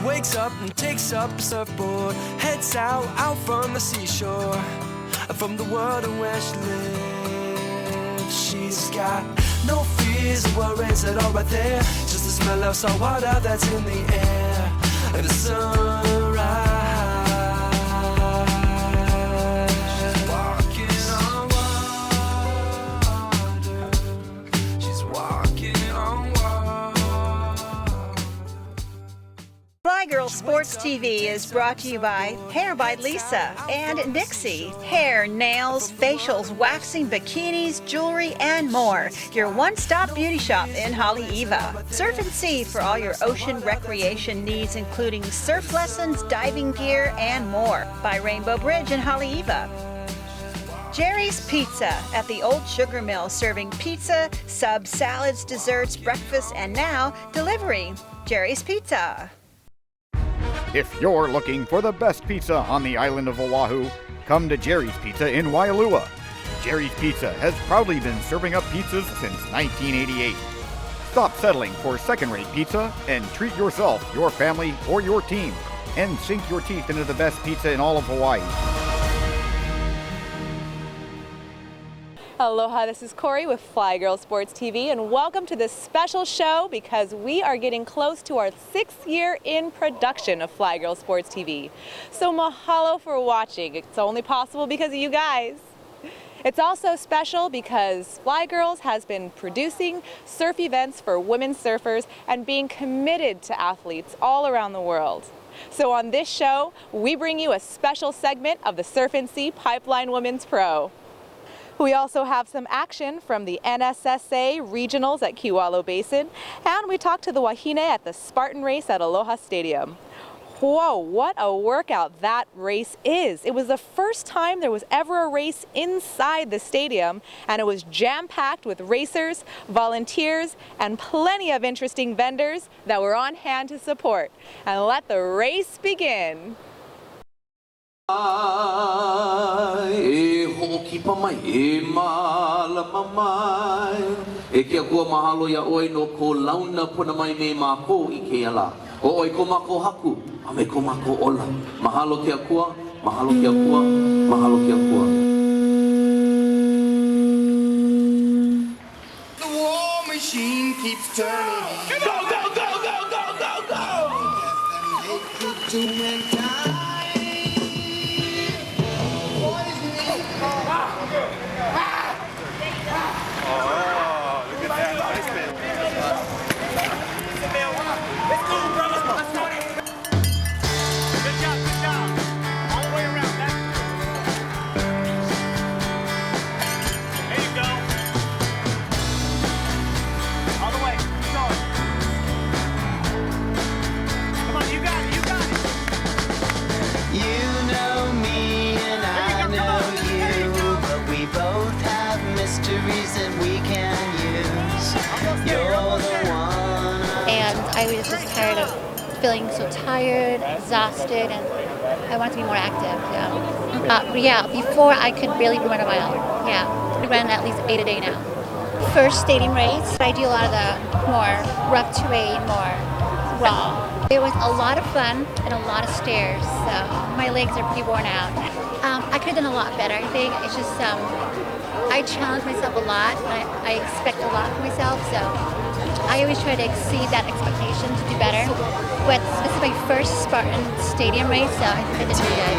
wakes up and takes up a surfboard, heads out from the seashore, from the world in where she lives. She's got no fears or worries at all right there, just the smell of salt water that's in the air, and the sunrise. She's walking on water. She's walking on water. FlHi Girl Sports TV is brought to you by Hair by Lisa and Nixie. Hair, nails, facials, waxing, bikinis, jewelry, and more. Your one-stop beauty shop in Haleiwa. Surf and Sea for all your ocean recreation needs, including surf lessons, diving gear, and more. By Rainbow Bridge in Haleiwa. Jerry's Pizza at the Old Sugar Mill, serving pizza, subs, salads, desserts, breakfast, and now delivery. Jerry's Pizza. If you're looking for the best pizza on the island of Oahu, come to Jerry's Pizza in Waialua. Jerry's Pizza has proudly been serving up pizzas since 1988. Stop settling for second-rate pizza and treat yourself, your family, or your team, and sink your teeth into the best pizza in all of Hawaii. Aloha, this is Corey with FlHi Girl Sports TV, and welcome to this special show because we are getting close to our 6th year in production of FlHi Girl Sports TV. So mahalo for watching. It's only possible because of you guys. It's also special because FlHi Girls has been producing surf events for women surfers and being committed to athletes all around the world. So on this show, we bring you a special segment of the Surf and Sea Pipeline Women's Pro. We also have some action from the NSSA regionals at Kewalo Basin, and we talked to the wahine at the Spartan race at Aloha Stadium. Whoa, what a workout that race is. It was the first time there was ever a race inside the stadium, and it was jam-packed with racers, volunteers, and plenty of interesting vendors that were on hand to support. And let the race begin. E hoki pa mai e malama mai e kia kua mahalo ia oi no ko launa puna mai me mako I ke ala o oi ko mako haku a me ko mako ola mahalo kia kua mahalo kia kua mahalo kia kua. The war machine keeps turning. Go go go go go go go. I was just tired of feeling so tired, exhausted, and I wanted to be more active. Yeah, before I could barely run a mile. Yeah, I ran at least 8 a day now. First stadium race, I do a lot of the more rough terrain, more raw. It was a lot of fun and a lot of stairs, so my legs are pretty worn out. I could have done a lot better, I think. It's just, I challenge myself a lot, and I expect a lot of myself, so I always try to exceed that expectation to do better. But this is my first Spartan stadium race, so I did pretty good.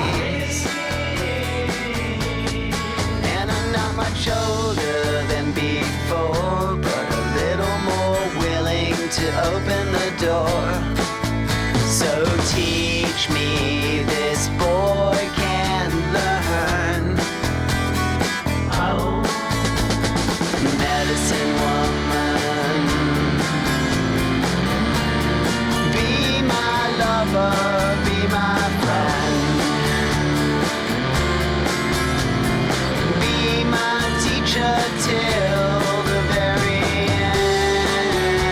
And I'm not much older than before, but a little more willing to open the door. So teach me, this boy can learn. Oh, medicine woman, be my lover, be my friend, be my teacher till the very end.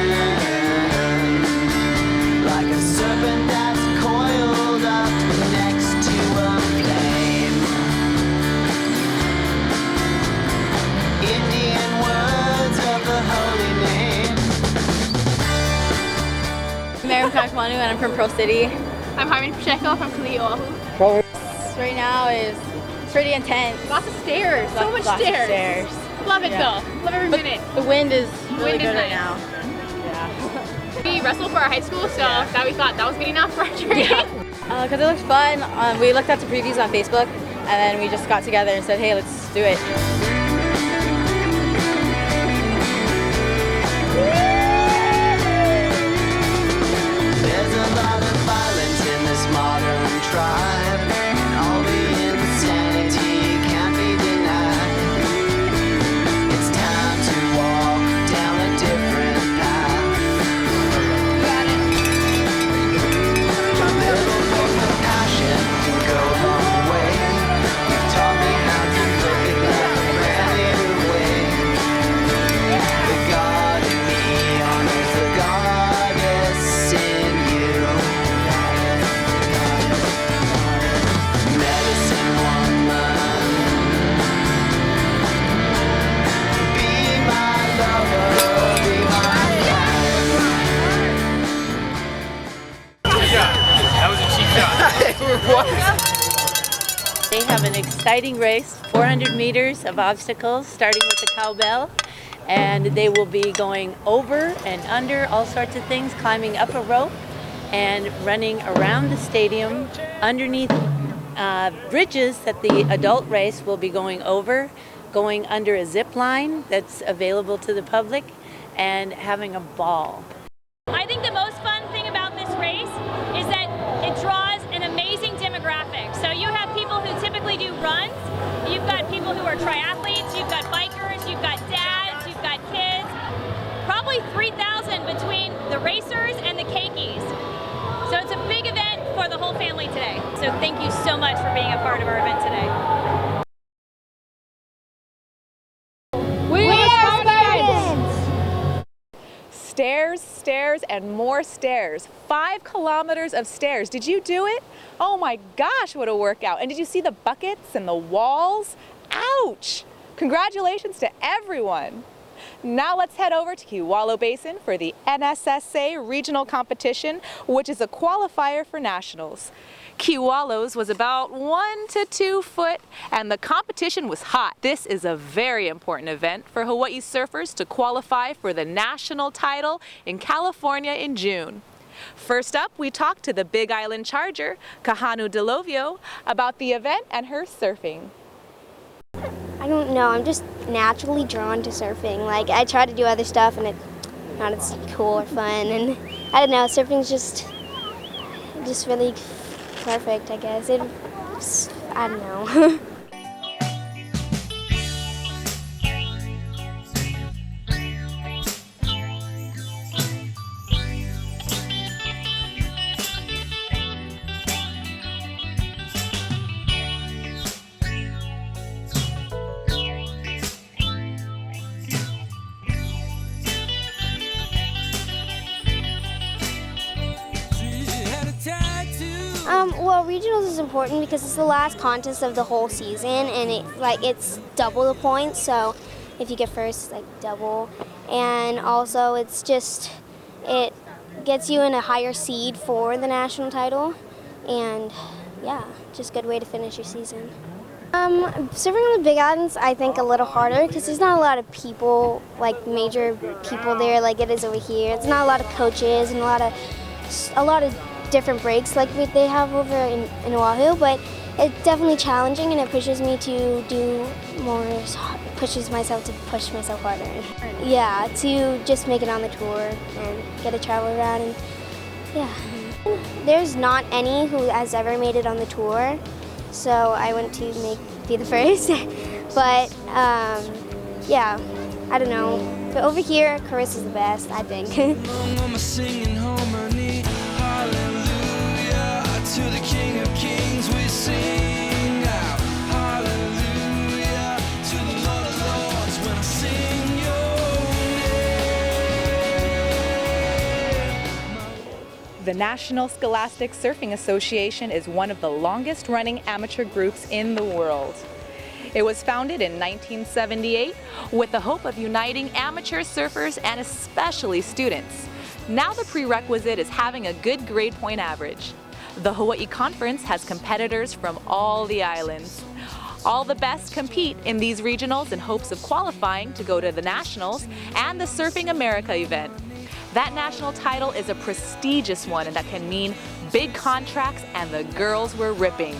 Like a serpent that's coiled up next to a flame. Indian words of the holy name. I'm Mary Kakmanu and I'm from Pearl City. I'm Harmon Pacheco from FlHi, Oahu. Right now is pretty intense. Lots of stairs, so much Lots stairs. Of stairs. Love it though, love every minute. The wind is really good right nice. now. We wrestled for our high school, so that we thought that was good enough for our training. Because it looks fun. We looked at the previews on Facebook, and then we just got together and said, hey, let's do it. There's a lot of violence in this modern tribe, and all the insanity can't be denied. It's time to walk down a different path. A little bit of passion can go a long way. You've taught me how to look at life a brand new way. The God in me honors the goddess in you. Medicine woman, be my lover, be my They have an exciting race, 400 meters of obstacles, starting with the cowbell. And they will be going over and under all sorts of things, climbing up a rope and running around the stadium underneath bridges that the adult race will be going over, going under a zip line that's available to the public, and having a ball. I think the most fun thing about this race is that it draws an amazing demographic. So you have people who typically do runs, you've got people who are triathletes, you've got bikers, you've got dads, you've got kids, probably 3,000 between the racers and the keikis. So it's a big event for the whole family today. So thank you so much for being a part of our event today. We are Spartans! Stairs, stairs, and more stairs. 5 kilometers of stairs. Did you do it? Oh my gosh, what a workout. And did you see the buckets and the walls? Ouch! Congratulations to everyone. Now let's head over to Kewalo Basin for the NSSA regional competition, which is a qualifier for nationals. Kewalo's was about 1 to 2 foot, and the competition was hot. This is a very important event for Hawaii surfers to qualify for the national title in California in June. First up, we talked to the Big Island Charger, Kahanu Delovio, about the event and her surfing. I don't know, I'm just naturally drawn to surfing. Like, I try to do other stuff and it's not as cool or fun, and I don't know, surfing's just really perfect, I guess. I don't know. Well, regionals is important because it's the last contest of the whole season, and it's double the points. So if you get first, it's like double, and also it gets you in a higher seed for the national title, and yeah, just a good way to finish your season. Surfing on the Big Islands, I think a little harder because there's not a lot of people, like major people there, like it is over here. It's not a lot of coaches and a lot of different breaks like they have over in Oahu, but it's definitely challenging, and it pushes me to do more, pushes myself to push myself harder. Yeah, to just make it on the tour and get to travel around, and yeah. There's not any who has ever made it on the tour, so I want to be the first. But yeah, I don't know. But over here, Carissa's the best, I think. To the King of Kings we sing out, hallelujah, to the Lord of Lords when I sing your name. The National Scholastic Surfing Association is one of the longest running amateur groups in the world. It was founded in 1978 with the hope of uniting amateur surfers and especially students. Now the prerequisite is having a good grade point average. The Hawaii Conference has competitors from all the islands. All the best compete in these regionals in hopes of qualifying to go to the Nationals and the Surfing America event. That national title is a prestigious one, and that can mean big contracts, and the girls were ripping.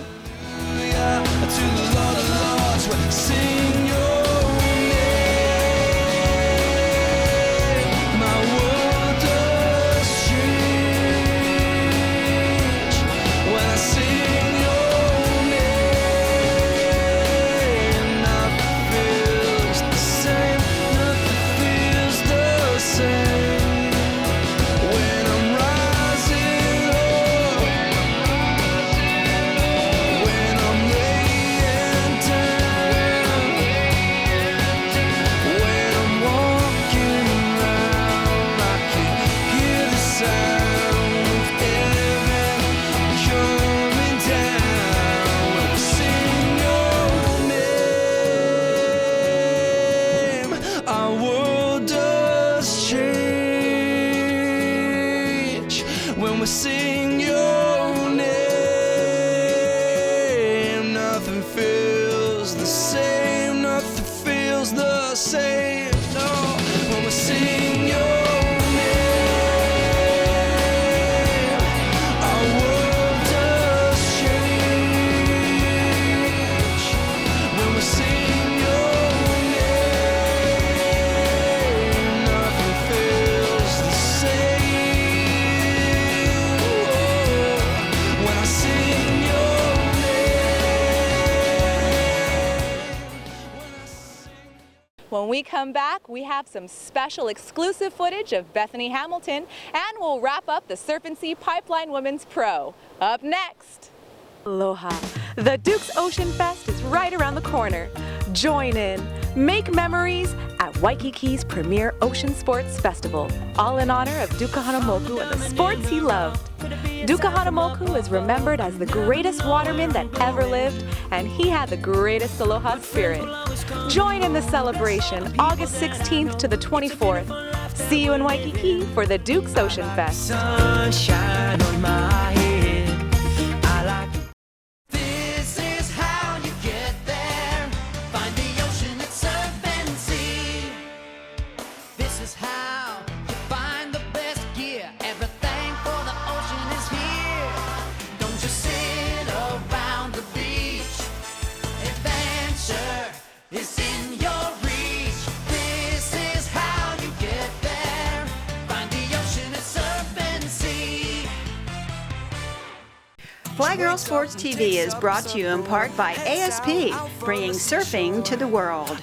When we sing your name, nothing feels the same, nothing feels the same, no. When we sing your name, our world does change. When we sing your name, nothing feels the same. When we come back, we have some special exclusive footage of Bethany Hamilton, and we'll wrap up the Surf and Sea Pipeline Women's Pro. Up next. Aloha. The Dukes Ocean Fest is right around the corner. Join in. Make memories at Waikiki's premier ocean sports festival, all in honor of Duka Hanamoku and the sports he loved. Duka Hanamoku is remembered as the greatest waterman that ever lived, and he had the greatest aloha spirit. Join in the celebration August 16th to the 24th. See you in Waikiki for the Dukes Ocean Fest. Sunshine on my head. I like this is how you get there. Find the ocean at Surf and Sea. This is how you find the best gear. Everything for the ocean is here. Don't just sit around the beach. Adventure is in your reach. This is how you get there. Find the ocean at Surf and Sea. FlHi Girl Sports TV is brought to you in part by ASP, bringing surfing to the world.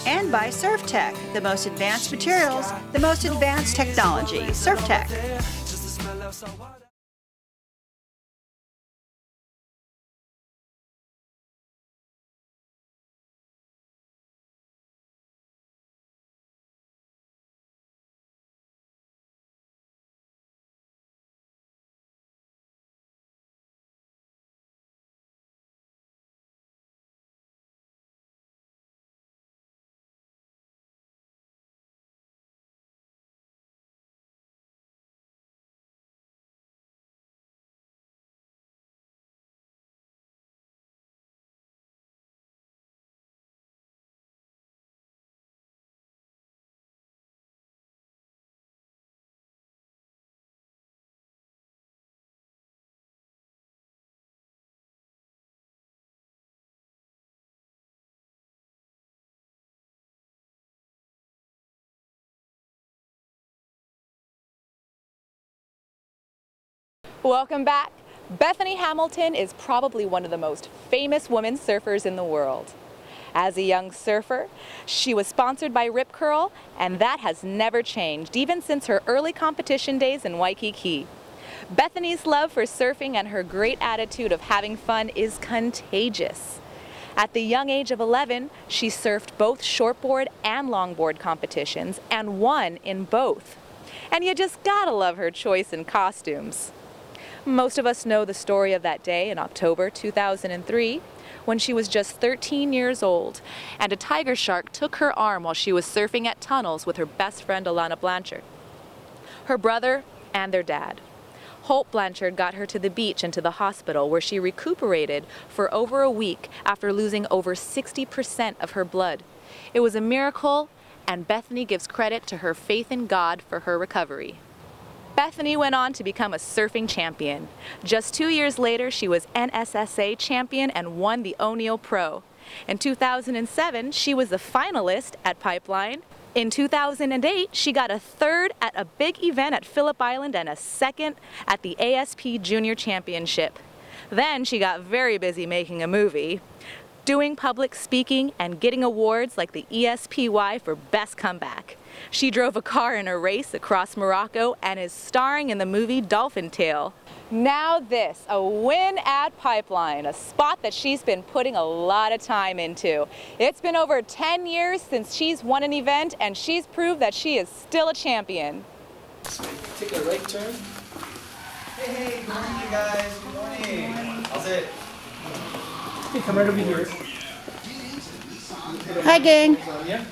And by Surf Tech, the most advanced materials, the most advanced technology. Surf Tech. Welcome back. Bethany Hamilton is probably one of the most famous women surfers in the world. As a young surfer, she was sponsored by Rip Curl, and that has never changed, even since her early competition days in Waikiki. Bethany's love for surfing and her great attitude of having fun is contagious. At the young age of 11, she surfed both shortboard and longboard competitions and won in both. And you just gotta love her choice in costumes. Most of us know the story of that day in October 2003, when she was just 13 years old, and a tiger shark took her arm while she was surfing at tunnels with her best friend Alana Blanchard, her brother, and their dad. Hope Blanchard got her to the beach and to the hospital, where she recuperated for over a week after losing over 60% of her blood. It was a miracle, and Bethany gives credit to her faith in God for her recovery. Bethany went on to become a surfing champion. Just 2 years later, she was NSSA champion and won the O'Neill Pro. In 2007, she was a finalist at Pipeline. In 2008, she got a third at a big event at Phillip Island and a second at the ASP Junior Championship. Then she got very busy making a movie, doing public speaking and getting awards like the ESPY for Best Comeback. She drove a car in a race across Morocco and is starring in the movie Dolphin Tale. Now this, a win at Pipeline, a spot that she's been putting a lot of time into. It's been over 10 years since she's won an event, and she's proved that she is still a champion. Take a right turn. Hey, good morning, you guys. Good morning. How's it? Okay, come right over here. Hi, gang. Yeah.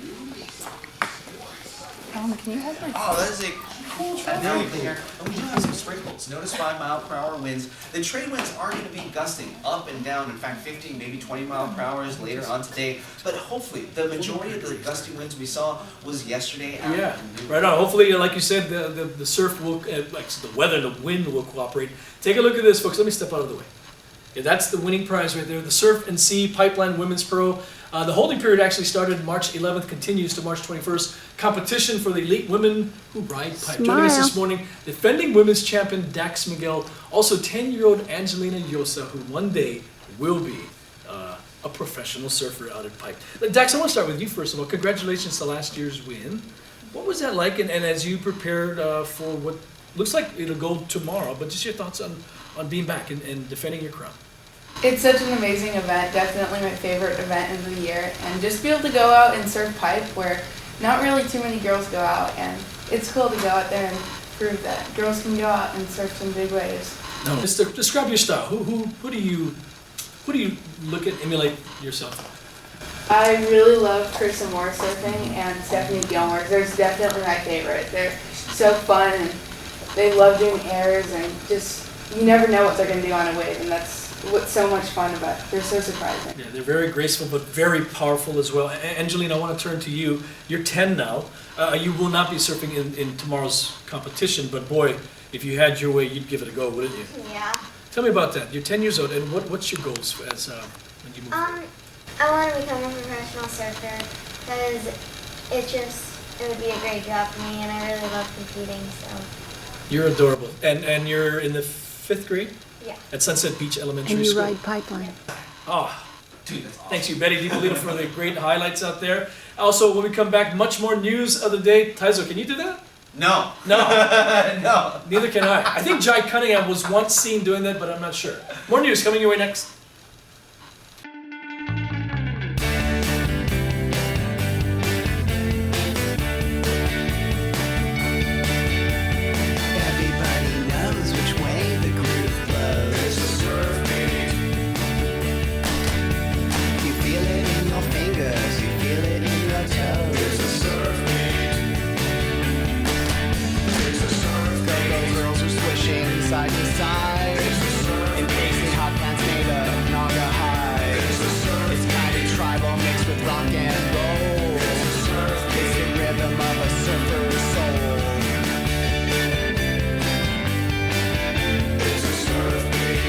Can you hold my... Oh, that is a cool trade here. And we do have some sprinkles. Notice 5 mile per hour winds. The trade winds are going to be gusting up and down. In fact, 15, maybe 20 mile per hours later on today. But hopefully, the majority of the gusty winds we saw was yesterday. Yeah, right on. Hopefully, like you said, the surf will, like the weather, the wind will cooperate. Take a look at this, folks. Let me step out of the way. Yeah, that's the winning prize right there. The Surf and Sea Pipeline Women's Pro. The holding period actually started March 11th, continues to March 21st. Competition for the elite women who ride pipe. Smile. Joining us this morning, defending women's champion Dax Miguel, also 10-year-old Angelina Yosa, who one day will be a professional surfer out at pipe. Dax, I want to start with you first of all. Congratulations to last year's win. What was that like? And as you prepared for what looks like it'll go tomorrow, but just your thoughts on being back and defending your crown. It's such an amazing event, definitely my favorite event of the year, and just be able to go out and surf pipe where not really too many girls go out, and it's cool to go out there and prove that girls can go out and surf some big waves. No, just describe your style. Who do you look at, emulate yourself? I really love Chris and Moore surfing and Stephanie Gilmore. They're definitely my favorite. They're so fun and they love doing airs and just you never know what they're going to do on a wave, and that's what's so much fun about it. They're so surprising. Yeah, they're very graceful but very powerful as well. Angelina, I want to turn to you. You're 10 now. You will not be surfing in tomorrow's competition, but boy, if you had your way, you'd give it a go, wouldn't you? Yeah. Tell me about that. You're 10 years old, and what's your goals as when you move forward? I want to become a professional surfer because it would be a great job for me, and I really love competing. So. You're adorable, and you're in the 5th grade. Yeah. At Sunset Beach Elementary And you School. ride Pipeline. Oh, dude, that's awesome. Thanks you, Betty DiPolito, for the great highlights out there. Also, when we come back, much more news of the day. Taizo, can you do that? No. No. No. Neither can I. I think Jai Cunningham was once seen doing that, but I'm not sure. More news coming your way next. Side to side, in paisley hot pants made of naga hide. It's kind of tribal mixed with rock and roll. It's the rhythm of a surfer's soul. It's a surf beat.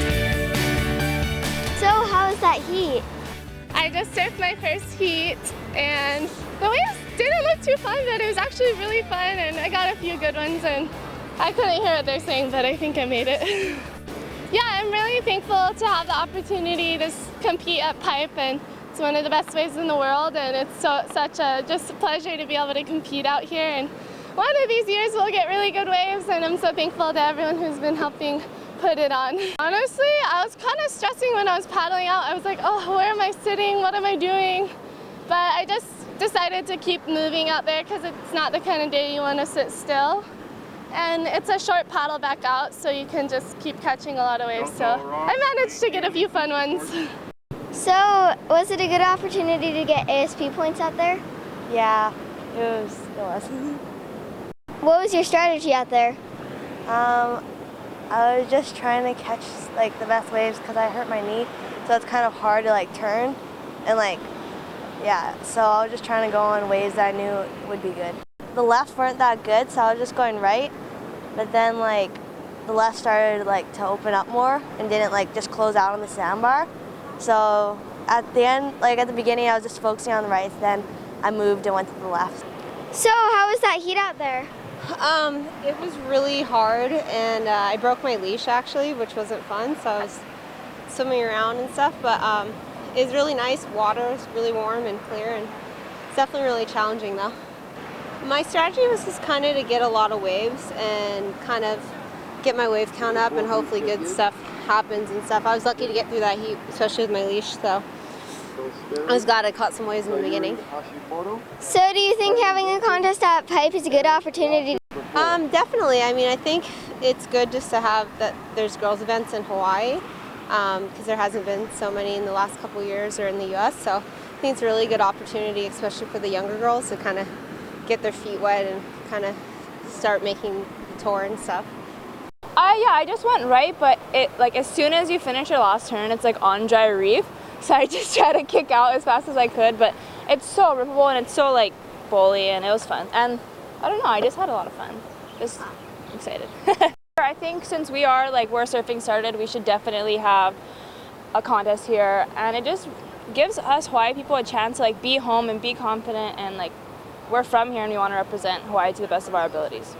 So how was that heat? I just surfed my first heat, and the waves didn't look too fun, but it was actually really fun, and I got a few good ones, and I couldn't hear what they're saying, but I think I made it. Yeah, I'm really thankful to have the opportunity to compete at Pipe, and it's one of the best waves in the world, and it's such a pleasure to be able to compete out here. And one of these years we'll get really good waves, and I'm so thankful to everyone who's been helping put it on. Honestly, I was kind of stressing when I was paddling out. I was like, oh, where am I sitting? What am I doing? But I just decided to keep moving out there because it's not the kind of day you want to sit still. And it's a short paddle back out, so you can just keep catching a lot of waves. So I managed to get a few fun ones. So was it a good opportunity to get ASP points out there? Yeah, it was. What was your strategy out there? I was just trying to catch like the best waves because I hurt my knee, so it's kind of hard to like turn and like, yeah. So I was just trying to go on waves that I knew would be good. The lefts weren't that good, so I was just going right, but then like the left started like to open up more and didn't like just close out on the sandbar. So at the end, like at the beginning, I was just focusing on the right, then I moved and went to the left. So how was that heat out there? It was really hard, and I broke my leash actually, which wasn't fun, so I was swimming around and stuff, but it was really nice. Water was really warm and clear, and it's definitely really challenging though. My strategy was just kind of to get a lot of waves and kind of get my wave count up, and hopefully good stuff happens and stuff. I was lucky to get through that heat, especially with my leash, so I was glad I caught some waves in the beginning. So do you think having a contest at Pipe is a good opportunity? Definitely. I mean, I think it's good just to have that there's girls events in Hawaii, because there hasn't been so many in the last couple years or in the U.S., so I think it's a really good opportunity, especially for the younger girls, to kind of get their feet wet and kind of start making the tour and stuff. Yeah, I just went right, but it like as soon as you finish your last turn, it's like on dry reef. So I just tried to kick out as fast as I could, but it's so rippable and it's so like bowly, and it was fun. And I don't know, I just had a lot of fun. Just excited. I think since we are like where surfing started, we should definitely have a contest here, and it just gives us Hawaii people a chance to like be home and be confident, and like we're from here and we want to represent Hawaii to the best of our abilities.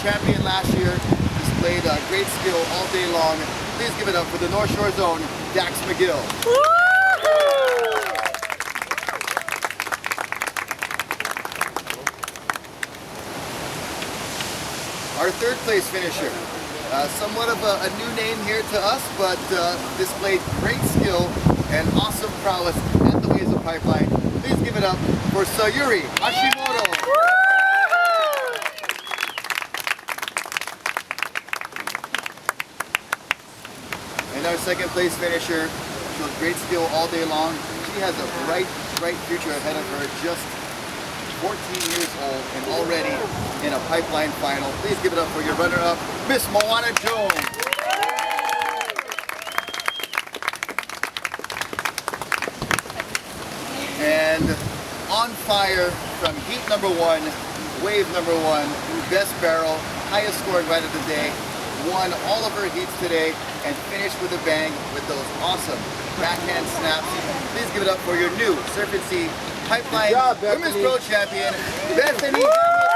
champion last year, displayed great skill all day long. Please give it up for the North Shore Zone, Dax McGill. Our third place finisher, somewhat of a new name here to us, but displayed great skill and awesome prowess at the ways of pipeline. Please give it up for Sayuri Hashimoto. And our second place finisher showed great skill all day long. She has a bright future ahead of her, just 14 years old and already in a pipeline final. Please give it up for your runner-up, Miss Moana Jones. And on fire from heat number 1, wave number 1, best barrel, highest scoring ride of the day, won all of her heats today and finished with a bang with those awesome backhand snaps. Please give it up for your new Surf and Sea Pipeline Women's Pro Champion, Bethany Hamilton.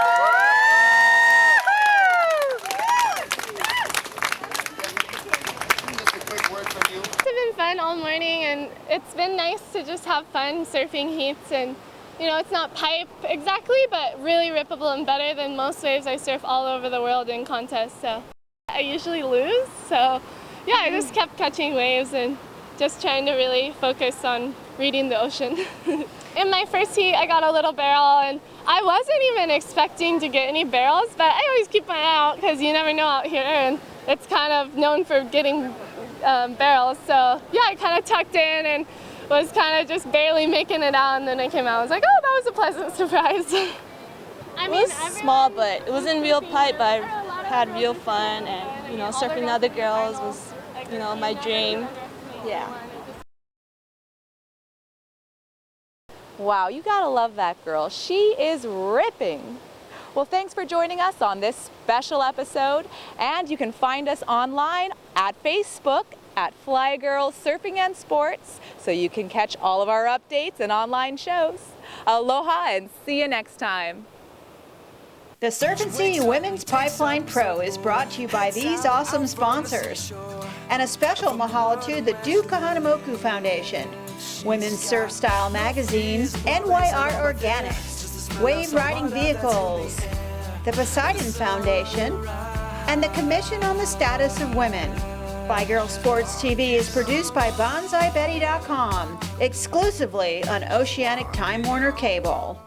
Just a quick word from you. It's been fun all morning, and it's been nice to just have fun surfing heats. And you know, it's not pipe exactly, but really rippable and better than most waves I surf all over the world in contests. So I usually lose, so yeah, I just kept catching waves and just trying to really focus on reading the ocean. In my first heat, I got a little barrel, and I wasn't even expecting to get any barrels, but I always keep my eye out because you never know out here, and it's kind of known for getting barrels. So yeah, I kind of tucked in and was kind of just barely making it out, and then I came out. I was like, oh, that was a pleasant surprise. It was small, but it was in real pipe, but I had real fun, and you know, surfing other girls was, you know, my dream. Yeah. Wow, you gotta love that girl. She is ripping. Well, thanks for joining us on this special episode, and you can find us online at Facebook at FlHi Girls Surfing and Sports, so you can catch all of our updates and online shows. Aloha, and see you next time. The Surf and Sea Women's Pipeline Pro is brought to you by these awesome sponsors. And a special mahalo to the Duke Kahanamoku Foundation, Women's Surf Style Magazine, NYR Organics, Wave Riding Vehicles, the Poseidon Foundation, and the Commission on the Status of Women. FlHi Girls Sports TV is produced by BonsaiBetty.com, exclusively on Oceanic Time Warner Cable.